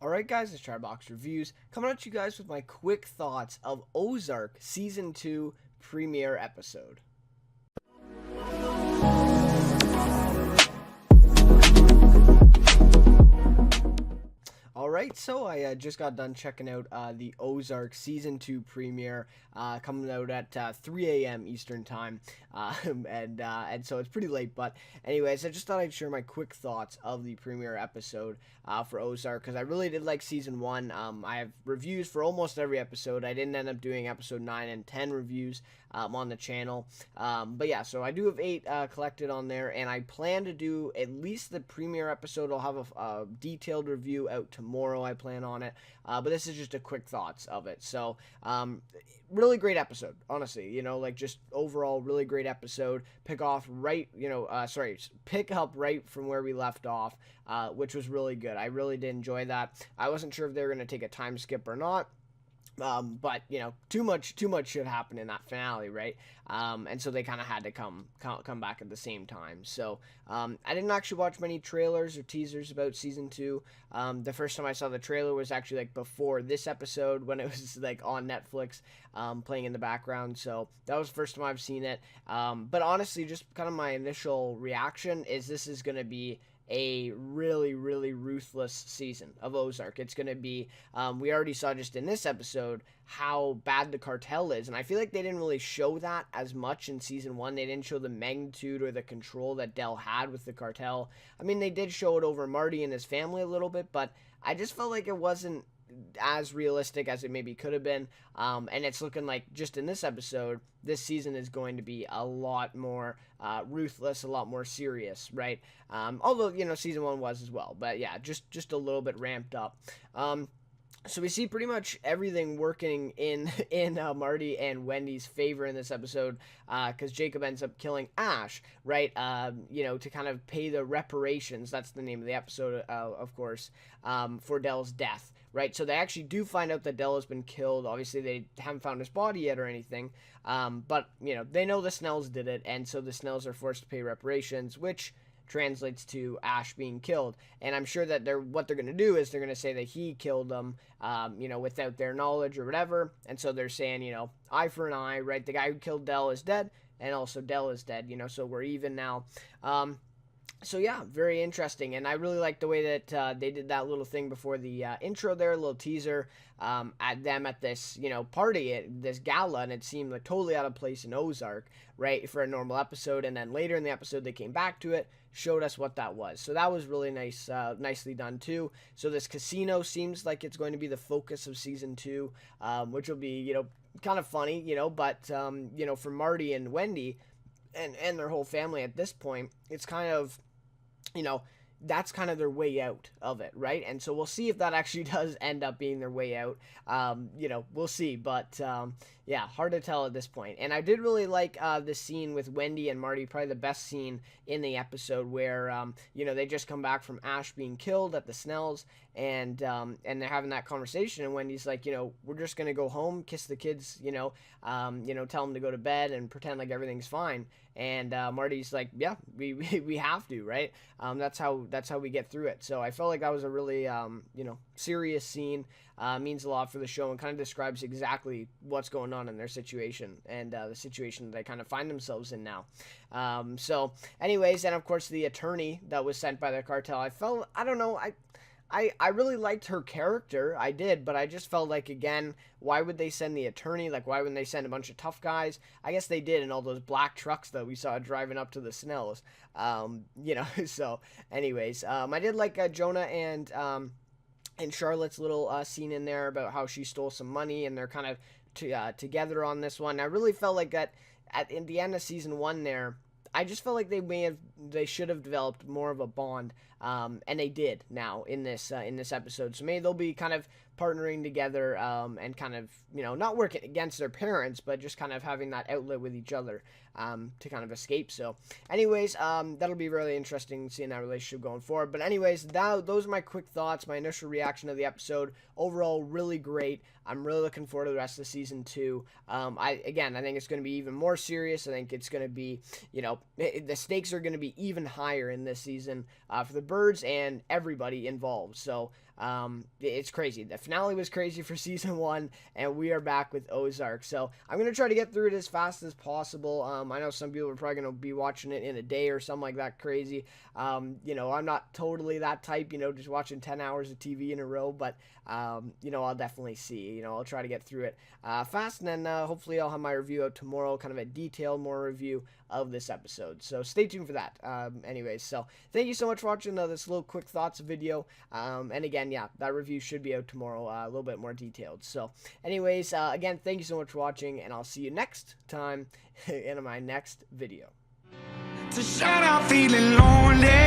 Alright guys, it's Chatterbox Reviews, coming at you guys with my quick thoughts of Ozark Season 2 premiere episode. Alright, so I just got done checking out the Ozark Season 2 premiere, coming out at 3 a.m. Eastern Time, and so it's pretty late, but anyways, I just thought I'd share my quick thoughts of the premiere episode for Ozark, because I really did like Season 1. I have reviews for almost every episode. I didn't end up doing Episode 9 and 10 reviews on the channel, but yeah, so I do have 8 collected on there, and I plan to do at least the premiere episode. I'll have a detailed review out tomorrow, I plan on it, but this is just a quick thoughts of it. So really great episode, honestly, like just overall really great episode. Pick up right from where we left off, which was really good. I really did enjoy that. I wasn't sure if they were going to take a time skip or not. But too much should happen in that finale, right? And so they kind of had to come back at the same time. So I didn't actually watch many trailers or teasers about season 2. The first time I saw the trailer was actually like before this episode, when it was like on Netflix, playing in the background. So that was the first time I've seen it. But honestly, just kind of my initial reaction is this is going to be a really, really ruthless season of Ozark. It's going to be, we already saw just in this episode how bad the cartel is, and I feel like they didn't really show that as much in season 1. They didn't show the magnitude or the control that Del had with the cartel. I mean, they did show it over Marty and his family a little bit, but I just felt like it wasn't as realistic as it maybe could have been, and it's looking like just in this episode, this season is going to be a lot more ruthless, a lot more serious, right? Although season 1 was as well, but yeah, just a little bit ramped up. So we see pretty much everything working in Marty and Wendy's favor in this episode, because Jacob ends up killing Ash, right? To kind of pay the reparations. That's the name of the episode, of course, for Del's death, right? So they actually do find out that Del has been killed. Obviously, they haven't found his body yet or anything, but they know the Snells did it, and so the Snells are forced to pay reparations, which translates to Ash being killed. And I'm sure that what they're going to do is they're going to say that he killed them, without their knowledge or whatever. And so they're saying, eye for an eye, right? The guy who killed Del is dead, and also Del is dead, so we're even now. So yeah, very interesting, and I really like the way that they did that little thing before the intro there, a little teaser at them at this, party, at this gala, and it seemed like totally out of place in Ozark, right, for a normal episode, and then later in the episode they came back to it, showed us what that was. So that was really nice, nicely done too. So this casino seems like it's going to be the focus of season 2, which will be, kind of funny, but, for Marty and Wendy and their whole family at this point, it's kind of, that's kind of their way out of it, right? And so we'll see if that actually does end up being their way out. We'll see, but yeah, hard to tell at this point. And I did really like the scene with Wendy and Marty, probably the best scene in the episode, where they just come back from Ash being killed at the Snells, and they're having that conversation, and Wendy's like, we're just gonna go home, kiss the kids, tell them to go to bed and pretend like everything's fine. And Marty's like, yeah, we have to, right? That's how we get through it. So I felt like that was a really serious scene. Means a lot for the show, and kind of describes exactly what's going on in their situation, and the situation that they kind of find themselves in now. So anyways, and of course the attorney that was sent by the cartel, I really liked her character, I did, but I just felt like, again, why would they send the attorney? Like, why wouldn't they send a bunch of tough guys? I guess they did in all those black trucks that we saw driving up to the Snells. So anyways, I did like Jonah and Charlotte's little scene in there about how she stole some money, and they're kind of together on this one. I really felt like that in the end of season 1 there, I just felt like they should have developed more of a bond, and they did now in this episode. So maybe they'll be kind of partnering together, and kind of, not working against their parents, but just kind of having that outlet with each other, to kind of escape. So anyways, that'll be really interesting seeing that relationship going forward. But anyways, those are my quick thoughts, my initial reaction to the episode. Overall, really great. I'm really looking forward to the rest of season 2. I think it's going to be even more serious. I think it's going to be, the stakes are going to be even higher in this season, for the birds and everybody involved. So It's crazy. The finale was crazy for season 1, and we are back with Ozark. So I'm gonna try to get through it as fast as possible. I know some people are probably gonna be watching it in a day or something like that crazy. You know, I'm not totally that type, you know, just watching 10 hours of TV in a row, but you know, I'll definitely see. You know, I'll try to get through it fast, and then hopefully I'll have my review out tomorrow, kind of a detailed more review of this episode. So stay tuned for that. Anyways, so thank you so much for watching this little quick thoughts video. And again, yeah, that review should be out tomorrow, a little bit more detailed. So anyways, again, thank you so much for watching, and I'll see you next time in my next video. To shut out feeling lonely.